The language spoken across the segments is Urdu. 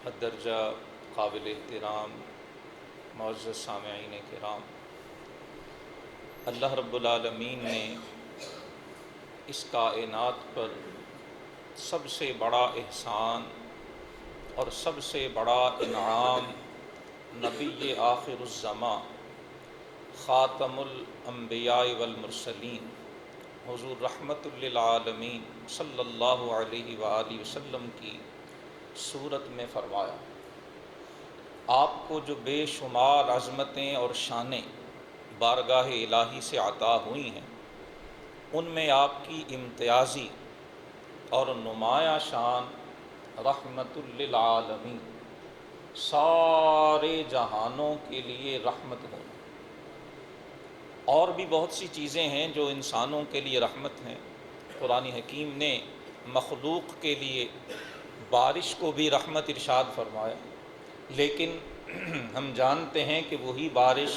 الدرجہ قابل احترام معزز سامعین کرام، اللہ رب العالمین نے اس کائنات پر سب سے بڑا احسان اور سب سے بڑا انعام نبی آخر الزماں خاتم الانبیاء والمرسلین حضور رحمت للعالمین صلی اللہ علیہ وآلہ وسلم کی صورت میں فرمایا۔ آپ کو جو بے شمار عظمتیں اور شانیں بارگاہ الہی سے عطا ہوئی ہیں، ان میں آپ کی امتیازی اور نمایاں شان رحمت للعالمین، سارے جہانوں کے لیے رحمت ہونا۔ اور بھی بہت سی چیزیں ہیں جو انسانوں کے لیے رحمت ہیں۔ قرآن حکیم نے مخلوق کے لیے بارش کو بھی رحمت ارشاد فرمایا، لیکن ہم جانتے ہیں کہ وہی بارش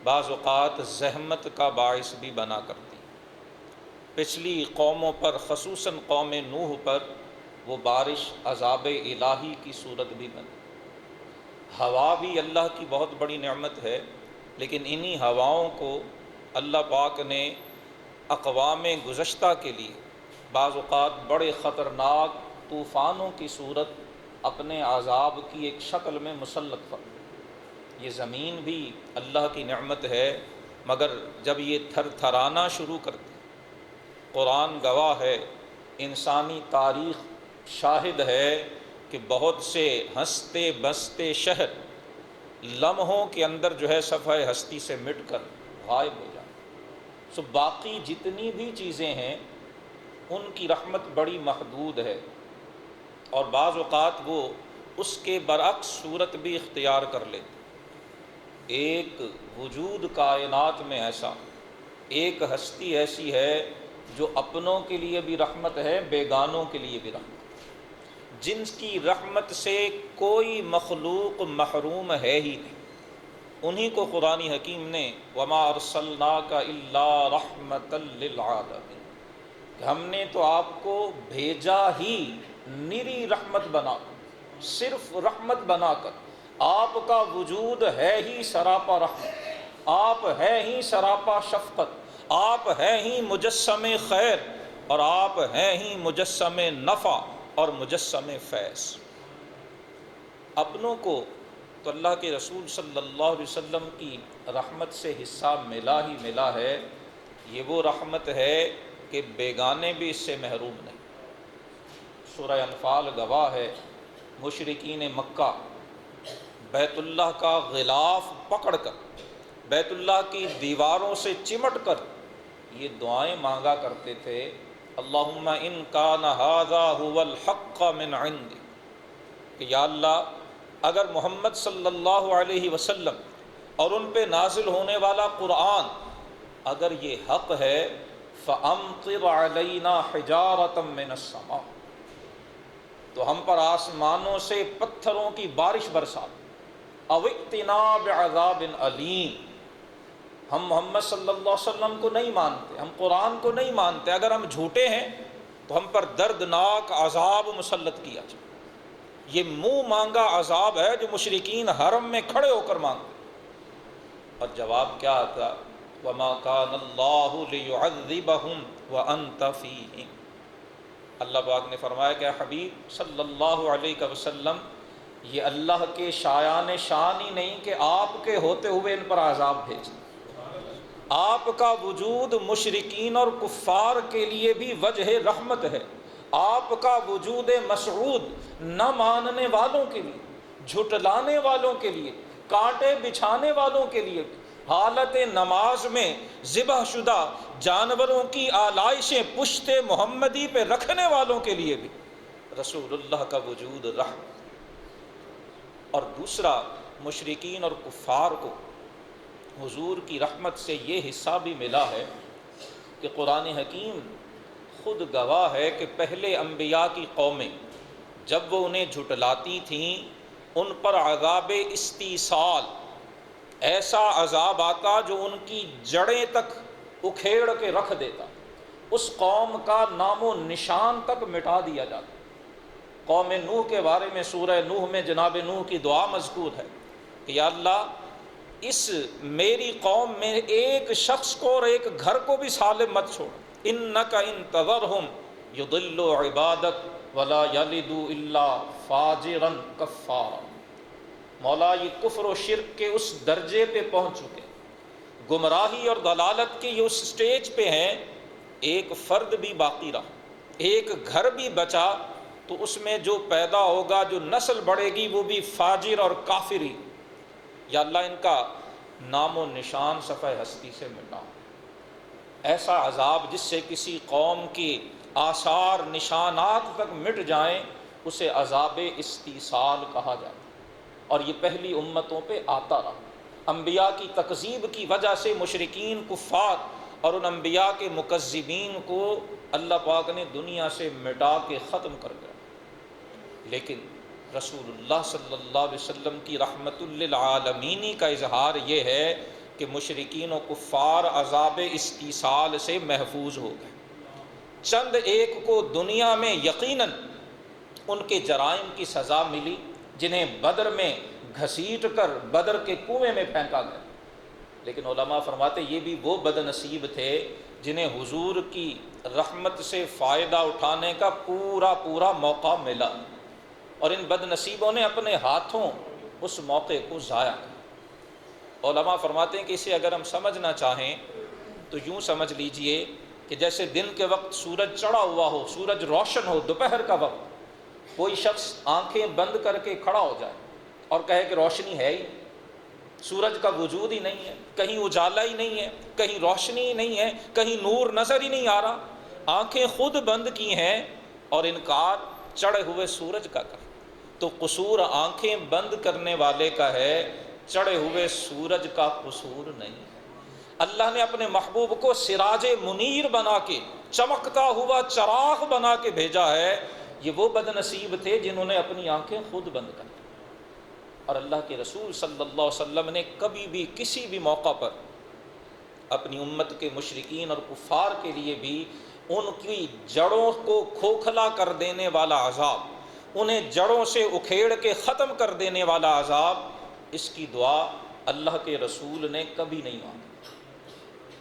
بعض اوقات زحمت کا باعث بھی بنا کرتی۔ پچھلی قوموں پر خصوصاً قوم نوح پر وہ بارش عذاب الہی کی صورت بھی بنی۔ ہوا بھی اللہ کی بہت بڑی نعمت ہے، لیکن انہی ہواؤں کو اللہ پاک نے اقوام گزشتہ کے لیے بعض اوقات بڑے خطرناک طوفانوں کی صورت اپنے عذاب کی ایک شکل میں مسلط فرمائی۔ یہ زمین بھی اللہ کی نعمت ہے، مگر جب یہ تھر تھرانا شروع کرتی، قرآن گواہ ہے، انسانی تاریخ شاہد ہے کہ بہت سے ہنستے بستے شہر لمحوں کے اندر جو ہے صفحہ ہستی سے مٹ کر غائب ہو جائیں۔ سو باقی جتنی بھی چیزیں ہیں ان کی رحمت بڑی محدود ہے، اور بعض اوقات وہ اس کے برعکس صورت بھی اختیار کر لیتے۔ ایک وجود کائنات میں ایسا، ایک ہستی ایسی ہے جو اپنوں کے لیے بھی رحمت ہے، بیگانوں کے لیے بھی رحمت، جن کی رحمت سے کوئی مخلوق محروم ہے ہی نہیں۔ انہی کو قرآن حکیم نے وَمَا أَرْسَلْنَاكَ إِلَّا رَحْمَةً لِّلْعَالَمِينَ، کہ ہم نے تو آپ کو بھیجا ہی نری رحمت بنا کر، صرف رحمت بنا کر۔ آپ کا وجود ہے ہی سراپا رحمت، آپ ہے ہی سراپا شفقت، آپ ہے ہی مجسم خیر، اور آپ ہیں ہی مجسم نفع اور مجسم فیض۔ اپنوں کو تو اللہ کے رسول صلی اللہ علیہ وسلم کی رحمت سے حصہ ملا ہی ملا ہے۔ یہ وہ رحمت ہے کہ بیگانے بھی اس سے محروم نہیں۔ سورہ انفال گواہ ہے، مشرکین مکہ بیت اللہ کا غلاف پکڑ کر، بیت اللہ کی دیواروں سے چمٹ کر یہ دعائیں مانگا کرتے تھے، اللہم ان کان ھذا ھو الحق من عندک، کہ یا اللہ اگر محمد صلی اللہ علیہ وسلم اور ان پہ نازل ہونے والا قرآن اگر یہ حق ہے، فَأَمْطِرْ عَلَيْنَا حِجَارَةً مِّنَ السَّمَاءِ، تو ہم پر آسمانوں سے پتھروں کی بارش برسا، اَوْ ائْتِنَا بِعَذَابٍ أَلِيمٍ۔ ہم محمد صلی اللہ علیہ وسلم کو نہیں مانتے، ہم قرآن کو نہیں مانتے، اگر ہم جھوٹے ہیں تو ہم پر دردناک عذاب مسلط کیا جائے۔ یہ منہ مانگا عذاب ہے جو مشرکین حرم میں کھڑے ہو کر مانگتے، اور جواب کیا آتا؟ وَمَا كَانَ اللَّهُ لِيُعَذِّبَهُمْ وَأَنْتَ فِيهِمْ۔ اللہ پاک نے فرمایا کہ حبیب صلی اللہ علیہ وسلم، یہ اللہ کے شایان شان ہی نہیں کہ آپ کے ہوتے ہوئے ان پر عذاب بھیجیں۔ آپ کا وجود مشرکین اور کفار کے لیے بھی وجہ رحمت ہے، آپ کا وجود مسعود نہ ماننے والوں کے لیے، جھٹلانے والوں کے لیے، کانٹے بچھانے والوں کے لیے، حالت نماز میں ذبح شدہ جانوروں کی آلائشیں پشت محمدی پہ رکھنے والوں کے لیے بھی رسول اللہ کا وجود رحمت۔ اور دوسرا، مشرکین اور کفار کو حضور کی رحمت سے یہ حصہ بھی ملا ہے کہ قرآن حکیم خود گواہ ہے کہ پہلے انبیاء کی قومیں جب وہ انہیں جھٹلاتی تھیں، ان پر عذاب استیصال، ایسا عذاب آتا جو ان کی جڑیں تک اکھیڑ کے رکھ دیتا، اس قوم کا نام و نشان تک مٹا دیا جاتا۔ قوم نوح کے بارے میں سورہ نوح میں جناب نوح کی دعا مذکور ہے کہ یا اللہ اس میری قوم میں ایک شخص کو اور ایک گھر کو بھی سالم مت چھوڑ، انک ان تذرہم یضلوا عبادک ولا یلدوا الا فاجرا کفارا۔ مولا یہ کفر و شرک کے اس درجے پہ پہنچ چکے، گمراہی اور ضلالت کے یہ اس سٹیج پہ ہیں، ایک فرد بھی باقی رہا، ایک گھر بھی بچا تو اس میں جو پیدا ہوگا، جو نسل بڑھے گی وہ بھی فاجر اور کافری۔ یا اللہ ان کا نام و نشان صفحہ ہستی سے مٹا، ایسا عذاب جس سے کسی قوم کی آثار نشانات تک مٹ جائیں اسے عذاب استیصال کہا جاتا، اور یہ پہلی امتوں پہ آتا رہا۔ انبیاء کی تکذیب کی وجہ سے مشرکین کفار اور ان انبیاء کے مکذبین کو اللہ پاک نے دنیا سے مٹا کے ختم کر دیا، لیکن رسول اللہ صلی اللہ علیہ وسلم کی رحمت للعالمینی کا اظہار یہ ہے کہ مشرکین و کفار عذاب استیصال سے محفوظ ہو گئے۔ چند ایک کو دنیا میں یقیناً ان کے جرائم کی سزا ملی، جنہیں بدر میں گھسیٹ کر بدر کے کنویں میں پھینکا گیا، لیکن علماء فرماتے یہ بھی وہ بد نصیب تھے جنہیں حضور کی رحمت سے فائدہ اٹھانے کا پورا موقع ملا، اور ان بد نصیبوں نے اپنے ہاتھوں اس موقع کو ضائع کیا۔ علماء فرماتے ہیں کہ اسے اگر ہم سمجھنا چاہیں تو یوں سمجھ لیجئے کہ جیسے دن کے وقت سورج چڑھا ہوا ہو، سورج روشن ہو، دوپہر کا وقت کوئی شخص آنکھیں بند کر کے کھڑا ہو جائے اور کہے کہ روشنی ہے ہی، سورج کا وجود ہی نہیں ہے، کہیں اجالا ہی نہیں ہے، کہیں روشنی ہی نہیں ہے، کہیں نور نظر ہی نہیں آ رہا، آنکھیں خود بند کی ہیں اور انکار چڑھے ہوئے سورج کا کر، تو قصور آنکھیں بند کرنے والے کا ہے، چڑھے ہوئے سورج کا قصور نہیں۔ اللہ نے اپنے محبوب کو سراج منیر بنا کے، چمکتا ہوا چراغ بنا کے بھیجا ہے، یہ وہ بد نصیب تھے جنہوں نے اپنی آنکھیں خود بند کر دی۔ اور اللہ کے رسول صلی اللہ علیہ وسلم نے کبھی بھی کسی بھی موقع پر اپنی امت کے مشرکین اور کفار کے لیے بھی ان کی جڑوں کو کھوکھلا کر دینے والا عذاب، انہیں جڑوں سے اکھیڑ کے ختم کر دینے والا عذاب، اس کی دعا اللہ کے رسول نے کبھی نہیں مانگی۔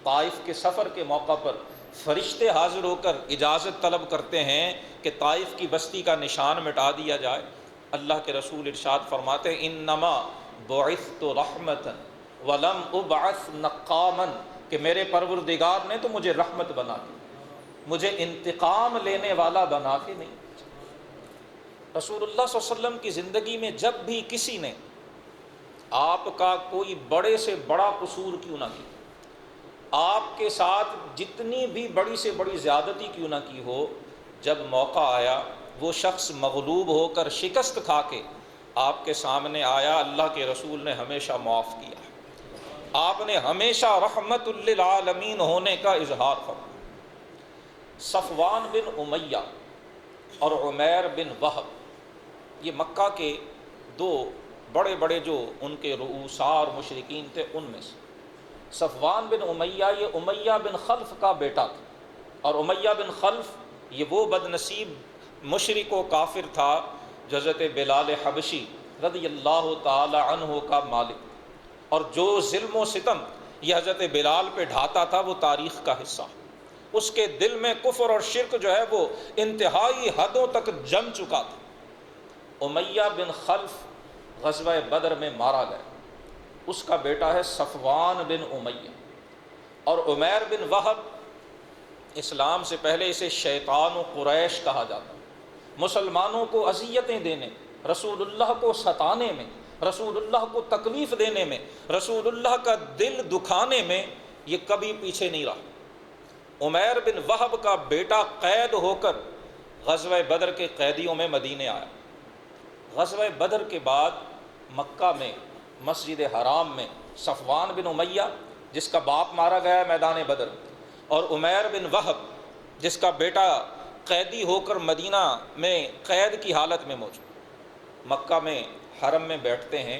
طائف کے سفر کے موقع پر فرشتے حاضر ہو کر اجازت طلب کرتے ہیں کہ طائف کی بستی کا نشان مٹا دیا جائے، اللہ کے رسول ارشاد فرماتے ہیں انما بعثت رحمتا ولم ابعث نقاما، کہ میرے پروردگار نے تو مجھے رحمت بنا کے، مجھے انتقام لینے والا بنا کے نہیں۔ رسول اللہ صلی اللہ علیہ وسلم کی زندگی میں جب بھی کسی نے آپ کا کوئی بڑے سے بڑا قصور کیوں نہ کیا، آپ کے ساتھ جتنی بھی بڑی سے بڑی زیادتی کیوں نہ کی ہو، جب موقع آیا وہ شخص مغلوب ہو کر شکست کھا کے آپ کے سامنے آیا، اللہ کے رسول نے ہمیشہ معاف کیا، آپ نے ہمیشہ رحمت للعالمین ہونے کا اظہار فرمایا۔ صفوان بن امیہ اور عمیر بن وہب، یہ مکہ کے دو بڑے بڑے جو ان کے رؤساء اور مشرکین تھے ان میں سے۔ صفوان بن امیہ یہ امیہ بن خلف کا بیٹا تھا، اور امیہ بن خلف یہ وہ بد نصیب مشرک و کافر تھا جو حضرت بلال حبشی رضی اللہ تعالی عنہ کا مالک، اور جو ظلم و ستم یہ حضرت بلال پہ ڈھاتا تھا وہ تاریخ کا حصہ، اس کے دل میں کفر اور شرک جو ہے وہ انتہائی حدوں تک جم چکا تھا۔ امیہ بن خلف غزوہ بدر میں مارا گیا، اس کا بیٹا ہے صفوان بن امیہ، اور عمیر بن وہب اسلام سے پہلے اسے شیطان و قریش کہا جاتا، مسلمانوں کو اذیتیں دینے، رسول اللہ کو ستانے میں، رسول اللہ کو تکلیف دینے میں، رسول اللہ کا دل دکھانے میں یہ کبھی پیچھے نہیں رہا۔ عمیر بن وہب کا بیٹا قید ہو کر غزوہ بدر کے قیدیوں میں مدینے آیا۔ غزوہ بدر کے بعد مکہ میں مسجد حرام میں صفوان بن امیہ جس کا باپ مارا گیا میدان بدر، اور عمیر بن وہب جس کا بیٹا قیدی ہو کر مدینہ میں قید کی حالت میں موجود، مکہ میں حرم میں بیٹھتے ہیں،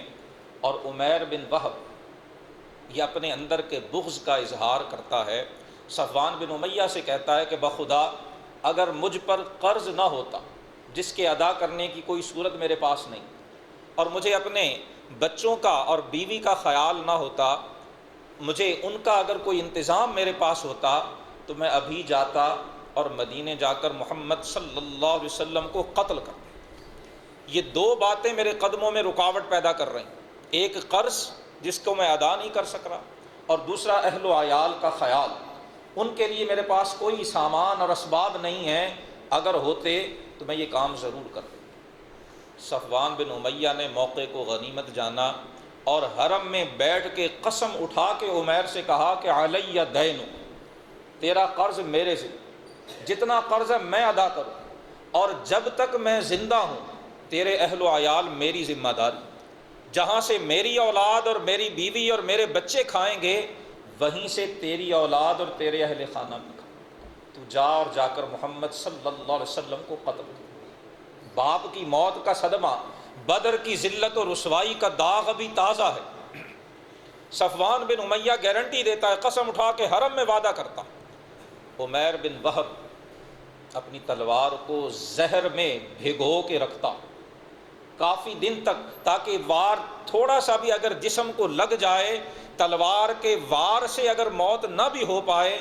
اور عمیر بن وہب یہ اپنے اندر کے بغض کا اظہار کرتا ہے، صفوان بن امیہ سے کہتا ہے کہ بخدا اگر مجھ پر قرض نہ ہوتا، جس کے ادا کرنے کی کوئی صورت میرے پاس نہیں، اور مجھے اپنے بچوں کا اور بیوی کا خیال نہ ہوتا، مجھے ان کا اگر کوئی انتظام میرے پاس ہوتا تو میں ابھی جاتا اور مدینے جا کر محمد صلی اللہ علیہ وسلم کو قتل کرتا۔ یہ دو باتیں میرے قدموں میں رکاوٹ پیدا کر رہی ہیں، ایک قرض جس کو میں ادا نہیں کر سک رہا، اور دوسرا اہل و عیال کا خیال۔ ان کے لیے میرے پاس کوئی سامان اور اسباب نہیں ہے، اگر ہوتے تو میں یہ کام ضرور کرتا۔ صفوان بن امیہ نے موقع کو غنیمت جانا اور حرم میں بیٹھ کے قسم اٹھا کے عمیر سے کہا کہ علیہ دین، تیرا قرض میرے سے، جتنا قرض ہے میں ادا کروں، اور جب تک میں زندہ ہوں تیرے اہل و عیال میری ذمہ داری، جہاں سے میری اولاد اور میری بیوی اور میرے بچے کھائیں گے وہیں سے تیری اولاد اور تیرے اہل خانہ بھی کھائیں۔ تو جا اور جا کر محمد صلی اللہ علیہ وسلم کو قتل کر۔ باپ کی موت کا صدمہ، بدر کی ذلت و رسوائی کا داغ ابھی تازہ ہے۔ صفوان بن امیہ گارنٹی دیتا ہے، قسم اٹھا کے حرم میں وعدہ کرتا۔ عمیر بن وہب اپنی تلوار کو زہر میں بھگو کے رکھتا کافی دن تک، تاکہ وار تھوڑا سا بھی اگر جسم کو لگ جائے، تلوار کے وار سے اگر موت نہ بھی ہو پائے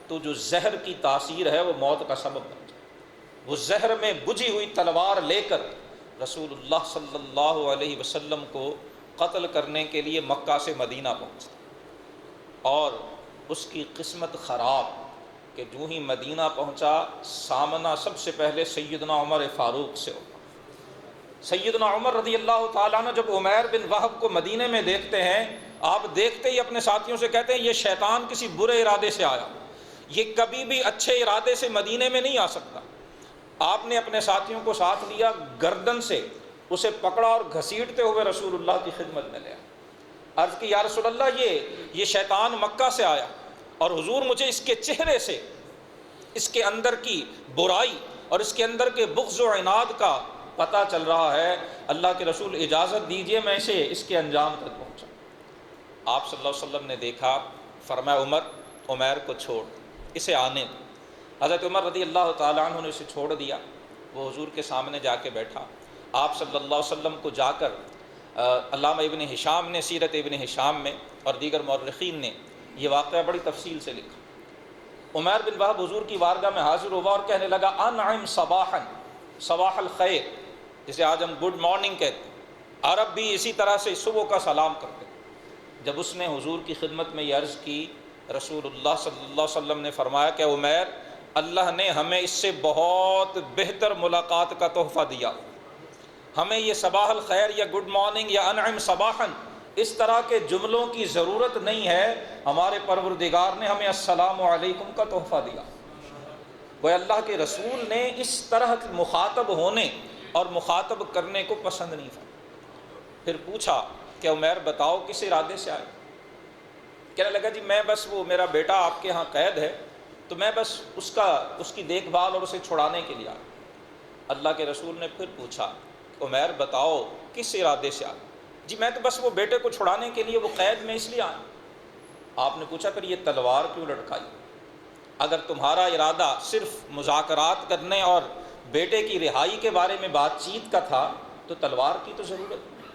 تو جو زہر کی تاثیر ہے وہ موت کا سبب بن جائے۔ وہ زہر میں بجھی ہوئی تلوار لے کر رسول اللہ صلی اللہ علیہ وسلم کو قتل کرنے کے لیے مکہ سے مدینہ پہنچتا، اور اس کی قسمت خراب کہ جو ہی مدینہ پہنچا سامنا سب سے پہلے سیدنا عمر فاروق سے ہو۔ سیدنا عمر رضی اللہ تعالیٰ عنہ جب عمیر بن وہب کو مدینے میں دیکھتے ہیں، آپ دیکھتے ہی اپنے ساتھیوں سے کہتے ہیں یہ شیطان کسی برے ارادے سے آیا، یہ کبھی بھی اچھے ارادے سے مدینے میں نہیں آ سکتا۔ آپ نے اپنے ساتھیوں کو ساتھ لیا، گردن سے اسے پکڑا اور گھسیٹتے ہوئے رسول اللہ کی خدمت میں لیا۔ عرض کی یا رسول اللہ یہ شیطان مکہ سے آیا، اور حضور مجھے اس کے چہرے سے اس کے اندر کی برائی اور اس کے اندر کے بغض و عناد کا پتہ چل رہا ہے، اللہ کے رسول اجازت دیجئے میں اس کے انجام تک پہنچا۔ آپ صلی اللہ علیہ وسلم نے دیکھا، فرمایا عمیر کو چھوڑ، اسے آنے دو۔ حضرت عمر رضی اللہ تعالیٰ عنہ نے اسے چھوڑ دیا، وہ حضور کے سامنے جا کے بیٹھا۔ آپ صلی اللہ علیہ وسلم کو جا کر علامہ ابن ہشام نے سیرت ابن ہشام میں اور دیگر مورخین نے یہ واقعہ بڑی تفصیل سے لکھا۔ عمیر بن وہب حضور کی بارگاہ میں حاضر ہوا اور کہنے لگا انعم صباحا، صباح الخیر، جسے آج ہم گڈ مارننگ کہتے ہیں، عرب بھی اسی طرح سے صبح کا سلام کرتے ہیں۔ جب اس نے حضور کی خدمت میں یہ عرض کی، رسول اللہ صلی اللہ علیہ وسلم نے فرمایا کہ عمیر، اللہ نے ہمیں اس سے بہت بہتر ملاقات کا تحفہ دیا، ہمیں یہ صباح الخیر یا گڈ مارننگ یا انعم صباحا اس طرح کے جملوں کی ضرورت نہیں ہے، ہمارے پروردگار نے ہمیں السلام علیکم کا تحفہ دیا۔ وہ اللہ کے رسول نے اس طرح مخاطب ہونے اور مخاطب کرنے کو پسند نہیں فرمایا۔ پھر پوچھا کہ عمیر بتاؤ کس ارادے سے آئے؟ کہنے لگا جی میں بس، وہ میرا بیٹا آپ کے ہاں قید ہے تو میں بس اس کی دیکھ بھال اور اسے چھڑانے کے لیے آیا۔ اللہ کے رسول نے پھر پوچھا عمیر بتاؤ کس ارادے سے آئے؟ جی میں تو بس وہ بیٹے کو چھڑانے کے لیے، وہ قید میں اس لیے آیا۔ آپ نے پوچھا پھر یہ تلوار کیوں لٹکائی؟ اگر تمہارا ارادہ صرف مذاکرات کرنے اور بیٹے کی رہائی کے بارے میں بات چیت کا تھا تو تلوار کی تو ضرورت نہیں۔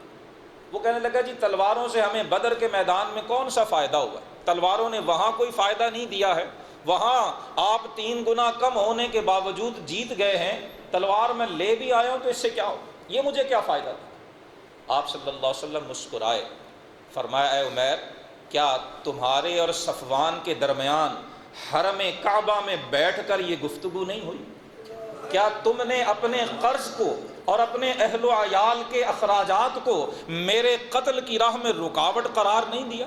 وہ کہنے لگا جی تلواروں سے ہمیں بدر کے میدان میں کون سا فائدہ ہوا؟ تلواروں نے وہاں کوئی فائدہ نہیں دیا ہے، وہاں آپ 3 گنا کم ہونے کے باوجود جیت گئے ہیں، تلوار میں لے بھی آیا ہوں تو اس سے کیا ہو، یہ مجھے کیا فائدہ تھا؟ آپ صلی اللہ علیہ وسلم مسکرائے، فرمایا اے عمیر، کیا تمہارے اور صفوان کے درمیان حرم کعبہ میں بیٹھ کر یہ گفتگو نہیں ہوئی؟ کیا تم نے اپنے قرض کو اور اپنے اہل و عیال کے اخراجات کو میرے قتل کی راہ میں رکاوٹ قرار نہیں دیا؟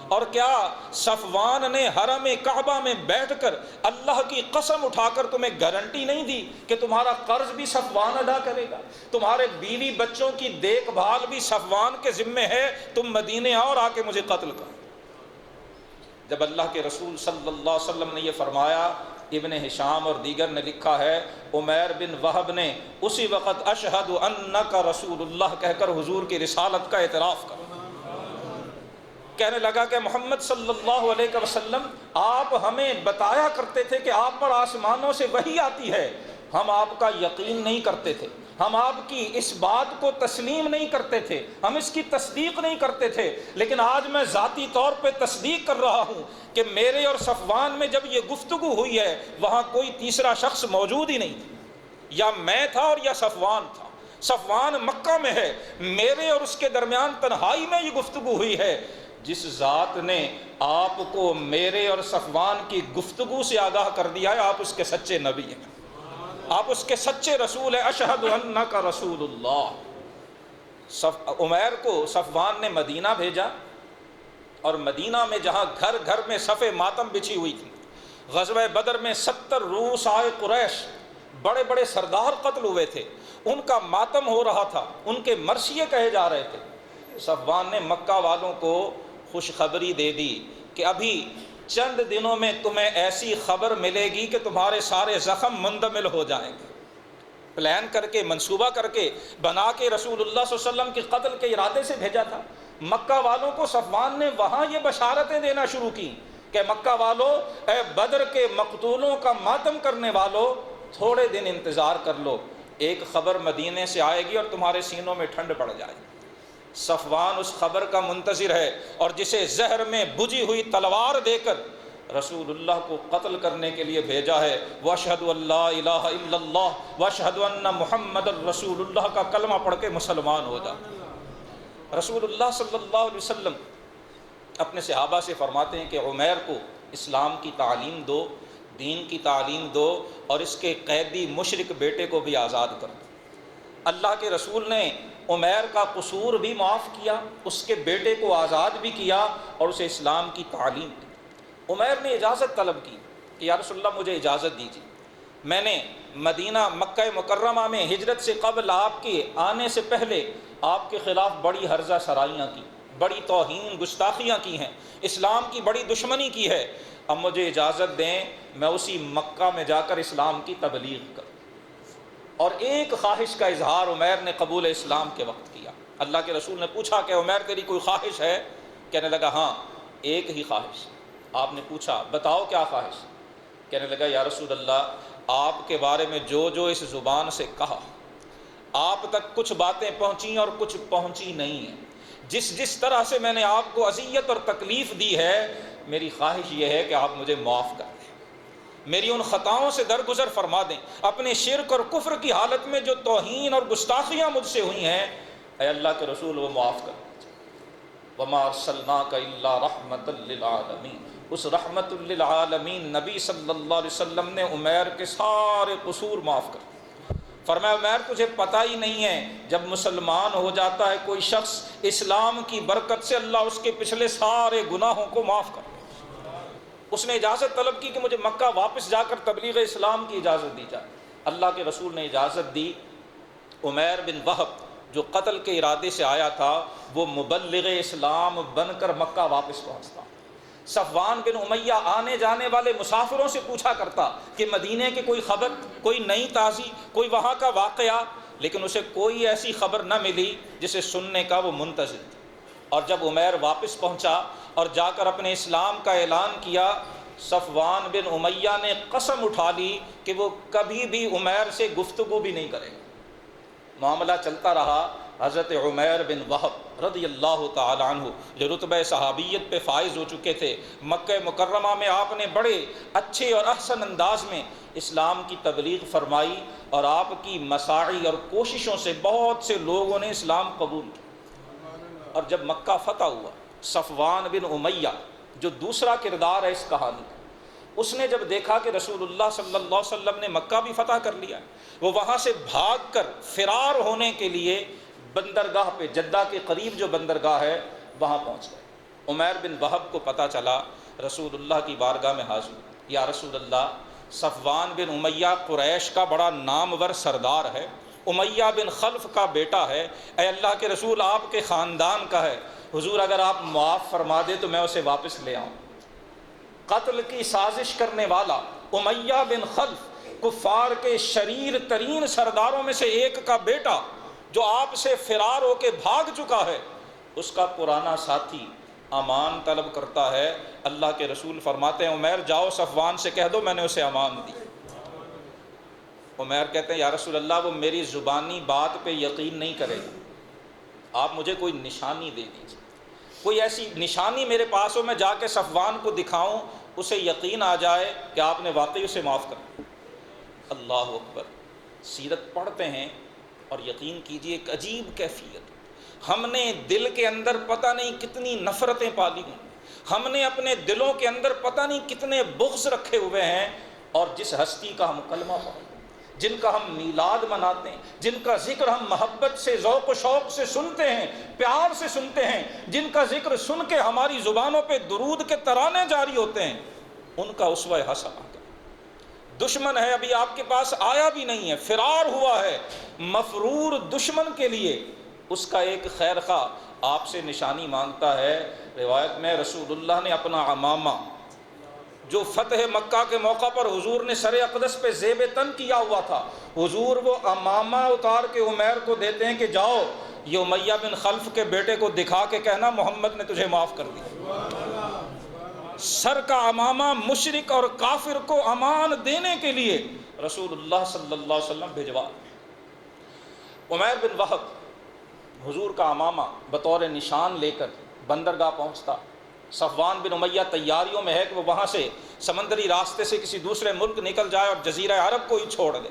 اور کیا صفوان نے حرم کعبہ میں بیٹھ کر اللہ کی قسم اٹھا کر تمہیں گارنٹی نہیں دی کہ تمہارا قرض بھی صفوان ادا کرے گا، تمہارے بیوی بچوں کی دیکھ بھال بھی صفوان کے ذمے ہے، تم مدینے آؤ اور آ کے مجھے قتل کرو؟ جب اللہ کے رسول صلی اللہ علیہ وسلم نے یہ فرمایا، ابن ہشام اور دیگر نے لکھا ہے عمیر بن وہب نے اسی وقت اشہد انک رسول اللہ کہہ کر حضور کی رسالت کا اعتراف کر کہنے لگا کہ محمد صلی اللہ علیہ وسلم آپ ہمیں بتایا کرتے تھے کہ آپ پر آسمانوں سے وحی آتی ہے، ہم آپ کا یقین نہیں کرتے تھے، ہم آپ کی اس بات کو تسلیم نہیں کرتے تھے، ہم اس کی تصدیق نہیں کرتے تھے، لیکن آج میں ذاتی طور پہ تصدیق کر رہا ہوں کہ میرے اور صفوان میں جب یہ گفتگو ہوئی ہے وہاں کوئی تیسرا شخص موجود ہی نہیں تھا، یا میں تھا اور یا صفوان تھا۔ صفوان مکہ میں ہے، میرے اور اس کے درمیان تنہائی میں یہ گفتگو ہوئی ہے۔ جس ذات نے آپ کو میرے اور صفوان کی گفتگو سے آگاہ کر دیا ہے، آپ اس کے سچے نبی ہیں، آپ اس کے سچے رسول ہیں۔ اشہد انک رسول اللہ۔ عمیر کو صفوان نے مدینہ بھیجا، اور مدینہ میں جہاں گھر گھر میں صف ماتم بچھی ہوئی تھی، غزوہ بدر میں 70 روس آئے قریش، بڑے بڑے سردار قتل ہوئے تھے، ان کا ماتم ہو رہا تھا، ان کے مرثیے کہے جا رہے تھے۔ صفوان نے مکہ والوں کو خوشخبری دے دی کہ ابھی چند دنوں میں تمہیں ایسی خبر ملے گی کہ تمہارے سارے زخم مندمل ہو جائیں گے۔ پلان کر کے، منصوبہ کر کے، بنا کے رسول اللہ صلی اللہ علیہ وسلم کے قتل کے ارادے سے بھیجا تھا۔ مکہ والوں کو صفوان نے وہاں یہ بشارتیں دینا شروع کی کہ مکہ والوں، اے بدر کے مقتولوں کا ماتم کرنے والوں، تھوڑے دن انتظار کر لو، ایک خبر مدینے سے آئے گی اور تمہارے سینوں میں ٹھنڈ پڑ جائے گی۔ صفوان اس خبر کا منتظر ہے، اور جسے زہر میں بجھی ہوئی تلوار دے کر رسول اللہ کو قتل کرنے کے لیے بھیجا ہے۔ واشہد ان لا الہ الا اللہ واشہد ان محمد الرسول اللہ کا کلمہ پڑھ کے مسلمان ہو جا۔ رسول اللہ صلی اللہ علیہ وسلم اپنے صحابہ سے فرماتے ہیں کہ عمیر کو اسلام کی تعلیم دو، دین کی تعلیم دو، اور اس کے قیدی مشرک بیٹے کو بھی آزاد کر دو۔ اللہ کے رسول نے عمیر کا قصور بھی معاف کیا، اس کے بیٹے کو آزاد بھی کیا، اور اسے اسلام کی تعلیم دی۔ عمیر نے اجازت طلب کی کہ یا رسول اللہ مجھے اجازت دیجیے، میں نے مدینہ مکہ مکرمہ میں ہجرت سے قبل آپ کے آنے سے پہلے آپ کے خلاف بڑی ہرزہ سرائیاں کی، بڑی توہین گستاخیاں کی ہیں، اسلام کی بڑی دشمنی کی ہے، اب مجھے اجازت دیں میں اسی مکہ میں جا کر اسلام کی تبلیغ کروں۔ اور ایک خواہش کا اظہار عمیر نے قبول اسلام کے وقت کیا۔ اللہ کے رسول نے پوچھا کہ عمیر تیری کوئی خواہش ہے؟ کہنے لگا ہاں ایک ہی خواہش۔ آپ نے پوچھا بتاؤ کیا خواہش؟ کہنے لگا یا رسول اللہ آپ کے بارے میں جو جو اس زبان سے کہا، آپ تک کچھ باتیں پہنچیں اور کچھ پہنچی نہیں ہیں، جس جس طرح سے میں نے آپ کو اذیت اور تکلیف دی ہے، میری خواہش یہ ہے کہ آپ مجھے معاف کر دیں، میری ان خطاؤں سے درگزر فرما دیں، اپنے شرک اور کفر کی حالت میں جو توہین اور گستاخیاں مجھ سے ہوئی ہیں، اے اللہ کے رسول وہ معاف کر دیجیے۔ وما ارسلناک الا رحمۃ للعالمین۔ اس رحمت للعالمین نبی صلی اللہ علیہ وسلم نے عمیر کے سارے قصور معاف کر دیے۔ فرمایا عمیر تجھے پتہ ہی نہیں ہے جب مسلمان ہو جاتا ہے کوئی شخص، اسلام کی برکت سے اللہ اس کے پچھلے سارے گناہوں کو معاف کر دے۔ اس نے اجازت طلب کی کہ مجھے مکہ واپس جا کر تبلیغ اسلام کی اجازت دی جائے۔ اللہ کے رسول نے اجازت دی۔ عمیر بن وہب جو قتل کے ارادے سے آیا تھا وہ مبلغ اسلام بن کر مکہ واپس پہنچتا۔ صفوان بن امیہ آنے جانے والے مسافروں سے پوچھا کرتا کہ مدینے کی کوئی خبر، کوئی نئی تازی، کوئی وہاں کا واقعہ، لیکن اسے کوئی ایسی خبر نہ ملی جسے سننے کا وہ منتظر تھا۔ اور جب عمیر واپس پہنچا اور جا کر اپنے اسلام کا اعلان کیا، صفوان بن امیہ نے قسم اٹھا لی کہ وہ کبھی بھی عمیر سے گفتگو بھی نہیں کرے گا۔ معاملہ چلتا رہا۔ حضرت عمیر بن وہب رضی اللہ تعالی عنہ جو رتبہ صحابیت پہ فائز ہو چکے تھے، مکہ مکرمہ میں آپ نے بڑے اچھے اور احسن انداز میں اسلام کی تبلیغ فرمائی، اور آپ کی مساعی اور کوششوں سے بہت سے لوگوں نے اسلام قبول کیا۔ اور جب مکہ فتح ہوا، صفوان بن امیہ جو دوسرا کردار ہے اس کہانی کا، اس نے جب دیکھا کہ رسول اللہ صلی اللہ علیہ وسلم نے مکہ بھی فتح کر لیا، وہ وہاں سے بھاگ کر فرار ہونے کے لیے بندرگاہ پہ، جدہ کے قریب جو بندرگاہ ہے وہاں پہنچ گئے۔ عمیر بن وہب کو پتہ چلا، رسول اللہ کی بارگاہ میں حاضر، یا رسول اللہ صفوان بن امیہ قریش کا بڑا نامور سردار ہے، امیہ بن خلف کا بیٹا ہے، اے اللہ کے رسول آپ کے خاندان کا ہے، حضور اگر آپ معاف فرما دے تو میں اسے واپس لے آؤں۔ قتل کی سازش کرنے والا امیہ بن خلف، کفار کے شریر ترین سرداروں میں سے ایک کا بیٹا جو آپ سے فرار ہو کے بھاگ چکا ہے، اس کا پرانا ساتھی امان طلب کرتا ہے۔ اللہ کے رسول فرماتے ہیں عمیر جاؤ صفوان سے کہہ دو میں نے اسے امان دی۔ عمیر کہتے ہیں یا رسول اللہ وہ میری زبانی بات پہ یقین نہیں کرے گا، آپ مجھے کوئی نشانی دے دیجیے، کوئی ایسی نشانی میرے پاس ہو میں جا کے صفوان کو دکھاؤں، اسے یقین آ جائے کہ آپ نے واقعی اسے معاف کر دیا۔ اللہ اکبر، سیرت پڑھتے ہیں اور یقین کیجئے ایک عجیب کیفیت، ہم نے دل کے اندر پتہ نہیں کتنی نفرتیں پالی ہیں، ہم نے اپنے دلوں کے اندر پتہ نہیں کتنے بغض رکھے ہوئے ہیں، اور جس ہستی کا ہم کلمہ پڑھتے ہیں، جن کا ہم میلاد مناتے ہیں، جن کا ذکر ہم محبت سے ذوق و شوق سے سنتے ہیں، پیار سے سنتے ہیں، جن کا ذکر سن کے ہماری زبانوں پہ درود کے ترانے جاری ہوتے ہیں، ان کا اسوہ حسنہ آ گیا۔ دشمن ہے ابھی آپ کے پاس آیا بھی نہیں ہے، فرار ہوا ہے، مفرور دشمن کے لیے اس کا ایک خیر خواہ آپ سے نشانی مانگتا ہے۔ روایت میں رسول اللہ نے اپنا عمامہ جو فتح مکہ کے موقع پر حضور نے سر اقدس پہ زیب تن کیا ہوا تھا، حضور وہ عمامہ اتار کے عمیر کو دیتے ہیں کہ جاؤ یہ امیہ بن خلف کے بیٹے کو دکھا کے کہنا محمد نے تجھے معاف کر دیا۔ سر کا عمامہ مشرک اور کافر کو امان دینے کے لیے رسول اللہ صلی اللہ علیہ وسلم بھجوا۔ عمیر بن وہب حضور کا عمامہ بطور نشان لے کر بندرگاہ پہنچتا، صفوان بن امیہ تیاریوں میں ہے کہ وہ وہاں سے سمندری راستے سے کسی دوسرے ملک نکل جائے اور جزیرہ عرب کو ہی چھوڑ دے۔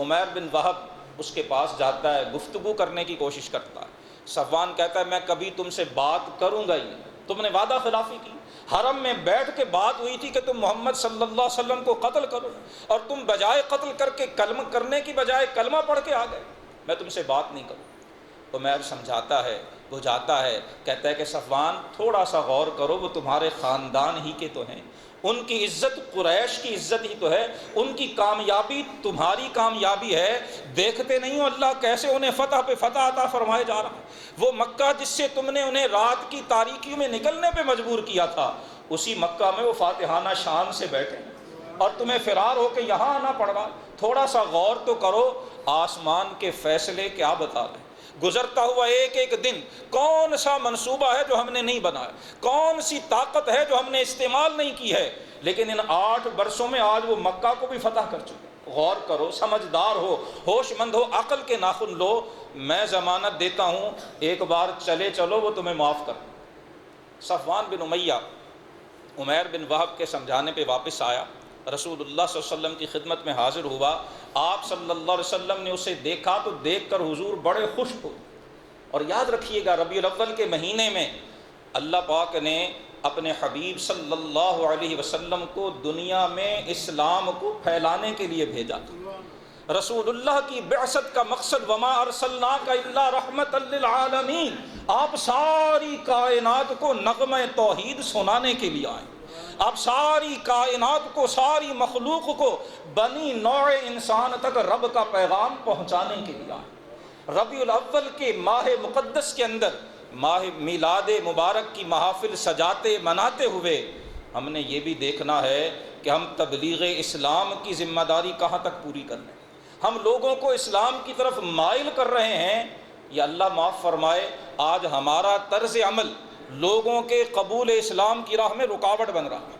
عمیر بن وہب اس کے پاس جاتا ہے، گفتگو کرنے کی کوشش کرتا ہے۔ صفوان کہتا ہے میں کبھی تم سے بات کروں گا ہی نہیں، تم نے وعدہ خلافی کی، حرم میں بیٹھ کے بات ہوئی تھی کہ تم محمد صلی اللہ علیہ وسلم کو قتل کرو، اور تم بجائے قتل کر کے کلمہ کرنے کی بجائے کلمہ پڑھ کے آ گئے، میں تم سے بات نہیں کروں۔ عمیر سمجھاتا ہے، وہ جاتا ہے، کہتا ہے کہ صفوان تھوڑا سا غور کرو، وہ تمہارے خاندان ہی کے تو ہیں، ان کی عزت قریش کی عزت ہی تو ہے، ان کی کامیابی تمہاری کامیابی ہے، دیکھتے نہیں ہو اللہ کیسے انہیں فتح پہ فتح عطا فرمائے جا رہا ہے۔ وہ مکہ جس سے تم نے انہیں رات کی تاریکیوں میں نکلنے پہ مجبور کیا تھا، اسی مکہ میں وہ فاتحانہ شان سے بیٹھے ہیں اور تمہیں فرار ہو کے یہاں آنا پڑ رہا۔ تھوڑا سا غور تو کرو، آسمان کے فیصلے کیا بتا رہے ہیں، گزرتا ہوا ایک ایک دن کون سا منصوبہ ہے جو ہم نے نہیں بنایا، کون سی طاقت ہے جو ہم نے استعمال نہیں کی ہے، لیکن ان 8 برسوں میں آج وہ مکہ کو بھی فتح کر چکے۔ غور کرو، سمجھدار ہو، ہوش مند ہو، عقل کے ناخن لو، میں ضمانت دیتا ہوں ایک بار چلے چلو وہ تمہیں معاف کر۔ صفوان بن امیہ عمیر بن وہب کے سمجھانے پہ واپس آیا، رسول اللہ صلی اللہ علیہ وسلم کی خدمت میں حاضر ہوا، آپ صلی اللہ علیہ وسلم نے اسے دیکھا تو دیکھ کر حضور بڑے خوش ہوئے۔ اور یاد رکھیے گا ربیع الاول کے مہینے میں اللہ پاک نے اپنے حبیب صلی اللہ علیہ وسلم کو دنیا میں اسلام کو پھیلانے کے لیے بھیجا تھا۔ رسول اللہ کی بعثت کا مقصد وما ارسلناک الا رحمۃ للعالمین، آپ ساری کائنات کو نغمہ توحید سنانے کے لیے آئے، آپ ساری کائنات کو، ساری مخلوق کو، بنی نوع انسان تک رب کا پیغام پہنچانے کے لیے آئے۔ ربیع الاول کے ماہ مقدس کے اندر ماہ میلاد مبارک کی محافل سجاتے مناتے ہوئے ہم نے یہ بھی دیکھنا ہے کہ ہم تبلیغ اسلام کی ذمہ داری کہاں تک پوری کر رہے ہیں، ہم لوگوں کو اسلام کی طرف مائل کر رہے ہیں، یا اللہ معاف فرمائے آج ہمارا طرز عمل لوگوں کے قبول اسلام کی راہ میں رکاوٹ بن رہا ہے۔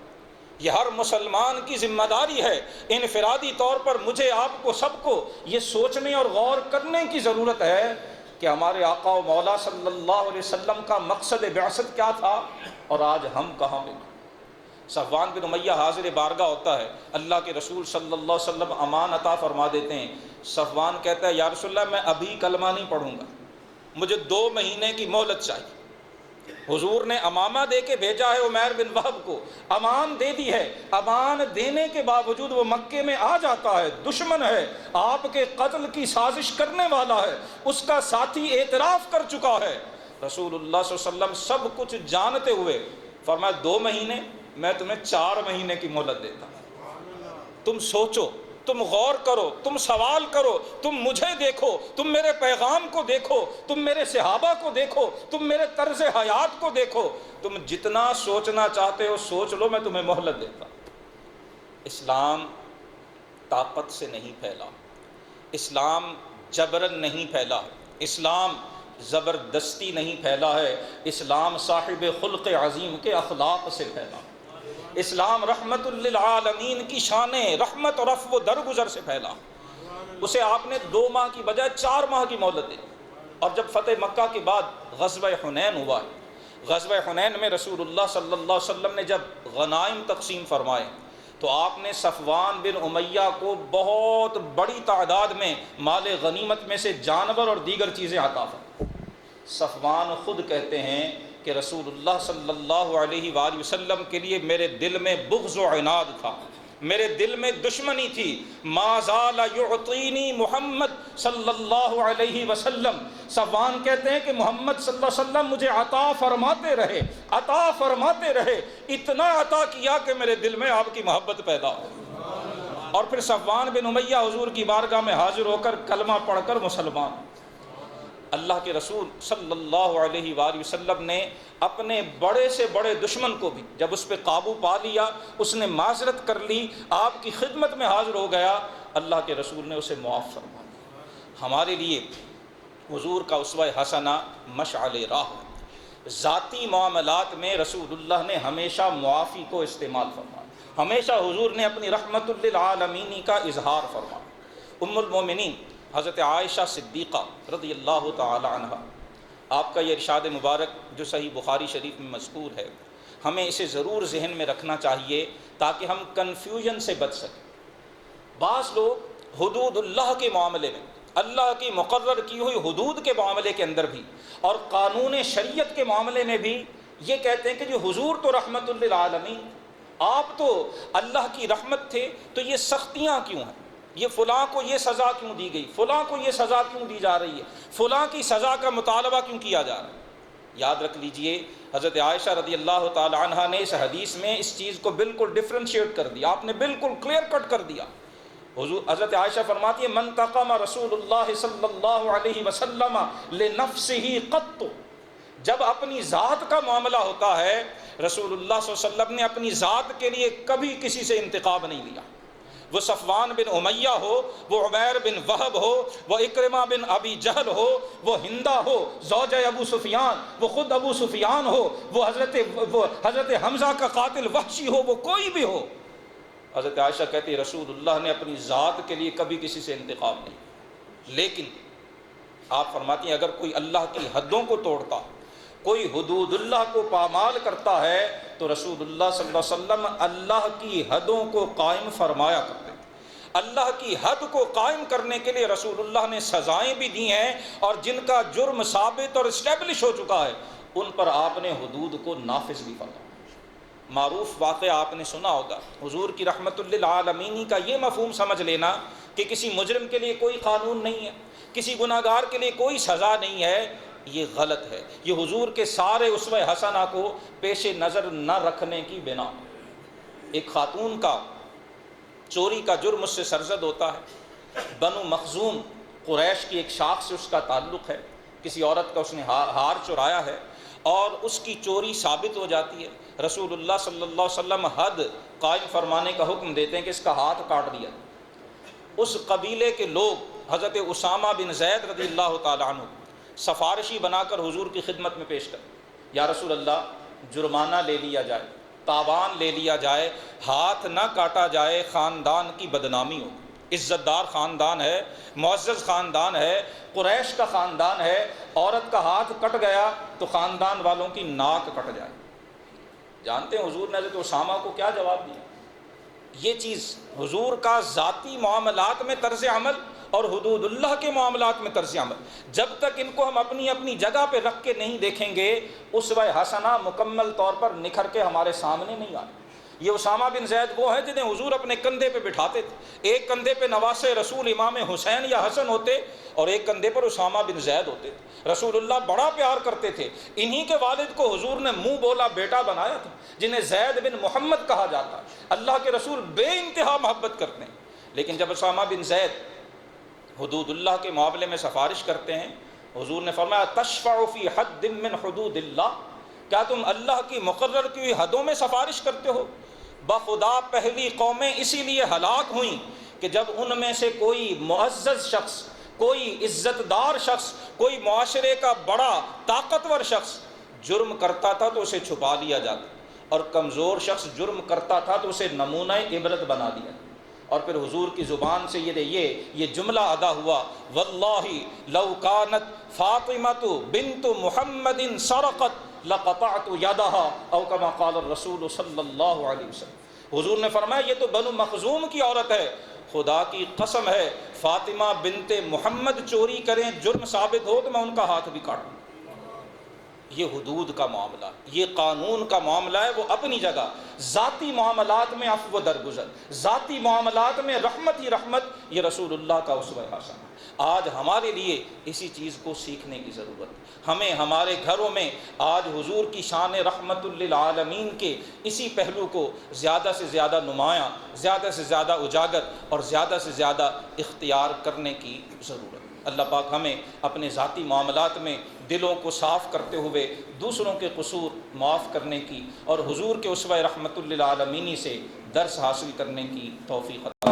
یہ ہر مسلمان کی ذمہ داری ہے، انفرادی طور پر مجھے، آپ کو، سب کو یہ سوچنے اور غور کرنے کی ضرورت ہے کہ ہمارے آقا و مولا صلی اللہ علیہ وسلم کا مقصد بعثت کیا تھا اور آج ہم کہاں پہ۔ صفوان بن امیہ حاضر بارگاہ ہوتا ہے، اللہ کے رسول صلی اللہ علیہ وسلم امان عطا فرما دیتے ہیں۔ صفوان کہتا ہے یا رسول اللہ میں ابھی کلمہ نہیں پڑھوں گا، مجھے 2 مہینے کی مہلت چاہیے۔ حضور نے امامہ دے کے بھیجا ہے عمیر بن وہب کو، امان دے دی ہے، امان دینے کے باوجود وہ مکے میں آ جاتا ہے، دشمن ہے، آپ کے قتل کی سازش کرنے والا ہے، اس کا ساتھی اعتراف کر چکا ہے۔ رسول اللہ صلی اللہ علیہ وسلم سب کچھ جانتے ہوئے فرمایا 2 مہینے، میں تمہیں 4 مہینے کی مہلت دیتا ہوں، تم سوچو، تم غور کرو، تم سوال کرو، تم مجھے دیکھو، تم میرے پیغام کو دیکھو، تم میرے صحابہ کو دیکھو، تم میرے طرز حیات کو دیکھو، تم جتنا سوچنا چاہتے ہو سوچ لو، میں تمہیں مہلت دیتا ہوں۔ اسلام طاقت سے نہیں پھیلا، اسلام جبرن نہیں پھیلا، اسلام زبردستی نہیں پھیلا ہے، اسلام صاحب خلق عظیم کے اخلاق سے پھیلا، اسلام رحمت للعالمین کی شان رحمت اور عفو و درگزر سے پھیلا۔ اسے آپ نے 2 ماہ کی بجائے 4 ماہ کی مہلت دی۔ اور جب فتح مکہ کے بعد غزوہ حنین ہوا ہے، غزوہ حنین میں رسول اللہ صلی اللہ علیہ وسلم نے جب غنائم تقسیم فرمائے تو آپ نے صفوان بن امیہ کو بہت بڑی تعداد میں مال غنیمت میں سے جانور اور دیگر چیزیں عطا فرمائیں۔ صفوان خود کہتے ہیں کہ رسول اللہ صلی اللہ علیہ وآلہ وسلم کے لیے میرے دل میں بغض و عناد تھا، میرے دل میں دشمنی تھی۔ ما زال یعطینی محمد صلی اللہ علیہ وسلم، صفوان کہتے ہیں کہ محمد صلی اللہ علیہ وسلم مجھے عطا فرماتے رہے، عطا فرماتے رہے، اتنا عطا کیا کہ میرے دل میں آپ کی محبت پیدا ہو۔ اور پھر صفوان بن امیہ حضور کی بارگاہ میں حاضر ہو کر کلمہ پڑھ کر مسلمان۔ اللہ کے رسول صلی اللہ علیہ وآلہ وسلم نے اپنے بڑے سے بڑے دشمن کو بھی جب اس پہ قابو پا لیا، اس نے معذرت کر لی، آپ کی خدمت میں حاضر ہو گیا، اللہ کے رسول نے اسے معاف فرما دیا۔ ہمارے لیے حضور کا اسوہ حسنہ مشعل راہ ہے۔ ذاتی معاملات میں رسول اللہ نے ہمیشہ معافی کو استعمال فرمایا، ہمیشہ حضور نے اپنی رحمت للعالمین کا اظہار فرمایا۔ ام المومنین حضرت عائشہ صدیقہ رضی اللہ تعالی عنہ، آپ کا یہ ارشاد مبارک جو صحیح بخاری شریف میں مذکور ہے، ہمیں اسے ضرور ذہن میں رکھنا چاہیے تاکہ ہم کنفیوژن سے بچ سکیں۔ بعض لوگ حدود اللہ کے معاملے میں، اللہ کی مقرر کی ہوئی حدود کے معاملے کے اندر بھی اور قانون شریعت کے معاملے میں بھی یہ کہتے ہیں کہ جو حضور تو رحمت للعالمین، آپ تو اللہ کی رحمت تھے، تو یہ سختیاں کیوں ہیں، یہ فلاں کو یہ سزا کیوں دی گئی، فلاں کو یہ سزا کیوں دی جا رہی ہے، فلاں کی سزا کا مطالبہ کیوں کیا جا رہا ہے۔ یاد رکھ لیجئے حضرت عائشہ رضی اللہ تعالی عنہ نے اس حدیث میں اس چیز کو بالکل ڈفرینشیٹ کر دیا، آپ نے بالکل کلیئر کٹ کر دیا۔ حضرت عائشہ فرماتی ہے من تقم رسول اللہ صلی اللہ علیہ وسلم لنفسہ قط، جب اپنی ذات کا معاملہ ہوتا ہے رسول اللہ صلی اللہ علیہ وسلم نے اپنی ذات کے لیے کبھی کسی سے انتقام نہیں لیا، وہ صفوان بن امیہ ہو، وہ عمیر بن وہب ہو، وہ اکرمہ بن ابی جہل ہو، وہ ہندہ ہو زوجہ ابو سفیان، وہ خود ابو سفیان ہو، وہ حضرت حمزہ کا قاتل وحشی ہو، وہ کوئی بھی ہو۔ حضرت عائشہ کہتی رسول اللہ نے اپنی ذات کے لیے کبھی کسی سے انتقام نہیں، لیکن آپ فرماتی ہیں اگر کوئی اللہ کی حدوں کو توڑتا، کوئی حدود اللہ کو پامال کرتا ہے تو رسول اللہ صلی اللہ علیہ وسلم اللہ کی حدوں کو قائم فرمایا کرتے ہیں۔ اللہ کی حد کو قائم کرنے کے لیے رسول اللہ نے سزائیں بھی دی ہیں، اور جن کا جرم ثابت اور اسٹیبلش ہو چکا ہے ان پر آپ نے حدود کو نافذ بھی فرمایا۔ معروف واقعہ آپ نے سنا ہوگا، حضور کی رحمت للعالمین کا یہ مفہوم سمجھ لینا کہ کسی مجرم کے لیے کوئی قانون نہیں ہے، کسی گناہگار کے لیے کوئی سزا نہیں ہے، یہ غلط ہے۔ یہ حضور کے سارے اسوہ حسنہ کو پیش نظر نہ رکھنے کی بنا۔ ایک خاتون کا چوری کا جرم اس سے سرزد ہوتا ہے، بنو مخزوم قریش کی ایک شاخ سے اس کا تعلق ہے، کسی عورت کا اس نے ہار چرایا ہے اور اس کی چوری ثابت ہو جاتی ہے۔ رسول اللہ صلی اللہ علیہ وسلم حد قائم فرمانے کا حکم دیتے ہیں کہ اس کا ہاتھ کاٹ دیا۔ اس قبیلے کے لوگ حضرت اسامہ بن زید رضی اللہ تعالیٰ عنہ سفارشی بنا کر حضور کی خدمت میں پیش کر، یا رسول اللہ جرمانہ لے لیا جائے، تاوان لے لیا جائے، ہاتھ نہ کاٹا جائے، خاندان کی بدنامی ہو، عزت دار خاندان ہے، معزز خاندان ہے، قریش کا خاندان ہے، عورت کا ہاتھ کٹ گیا تو خاندان والوں کی ناک کٹ جائے۔ جانتے ہیں حضور نے حضرت اسامہ کو کیا جواب دیا؟ یہ چیز حضور کا ذاتی معاملات میں طرز عمل اور حدود اللہ کے معاملات میں طرز عمل، جب تک ان کو ہم اپنی اپنی جگہ پہ رکھ کے نہیں دیکھیں گے اسوہ حسنہ مکمل طور پر نکھر کے ہمارے سامنے نہیں آئے۔ یہ اسامہ بن زید وہ ہیں جنہیں حضور اپنے کندھے پہ بٹھاتے تھے، ایک کندھے پہ نواسے رسول امام حسین یا حسن ہوتے اور ایک کندھے پر اسامہ بن زید ہوتے تھے۔ رسول اللہ بڑا پیار کرتے تھے، انہی کے والد کو حضور نے منہ بولا بیٹا بنایا تھا، جنہیں زید بن محمد کہا جاتا ہے۔ اللہ کے رسول بے انتہا محبت کرتے ہیں، لیکن جب اسامہ بن زید حدود اللہ کے معاملے میں سفارش کرتے ہیں، حضور نے فرمایا تشفع فی حد من حدود اللہ، کیا تم اللہ کی مقرر کی ہوئی حدوں میں سفارش کرتے ہو؟ بخدا پہلی قومیں اسی لیے ہلاک ہوئیں کہ جب ان میں سے کوئی معزز شخص، کوئی عزت دار شخص، کوئی معاشرے کا بڑا طاقتور شخص جرم کرتا تھا تو اسے چھپا لیا جاتا، اور کمزور شخص جرم کرتا تھا تو اسے نمونہ عبرت بنا دیا۔ اور پھر حضور کی زبان سے یہ جملہ ادا ہوا، واللہ لو کانت فاطمۃ بنت محمد سرقت لقطعت یدها او کما قال الرسول صلی اللہ علیہ وسلم۔ حضور نے فرمایا یہ تو بنو مخزوم کی عورت ہے، خدا کی قسم ہے فاطمہ بنت محمد چوری کریں، جرم ثابت ہو تو میں ان کا ہاتھ بھی کاٹوں۔ یہ حدود کا معاملہ، یہ قانون کا معاملہ ہے، وہ اپنی جگہ۔ ذاتی معاملات میں عفو درگزر، ذاتی معاملات میں رحمت ہی رحمت، یہ رسول اللہ کا اسوہ حسنہ۔ آج ہمارے لیے اسی چیز کو سیکھنے کی ضرورت ہے۔ ہمیں ہمارے گھروں میں آج حضور کی شان رحمت للعالمین کے اسی پہلو کو زیادہ سے زیادہ نمایاں، زیادہ سے زیادہ اجاگر اور زیادہ سے زیادہ اختیار کرنے کی ضرورت ہے۔ اللہ پاک ہمیں اپنے ذاتی معاملات میں دلوں کو صاف کرتے ہوئے دوسروں کے قصور معاف کرنے کی اور حضور کے اسوہ رحمت للعالمین سے درس حاصل کرنے کی توفیق عطا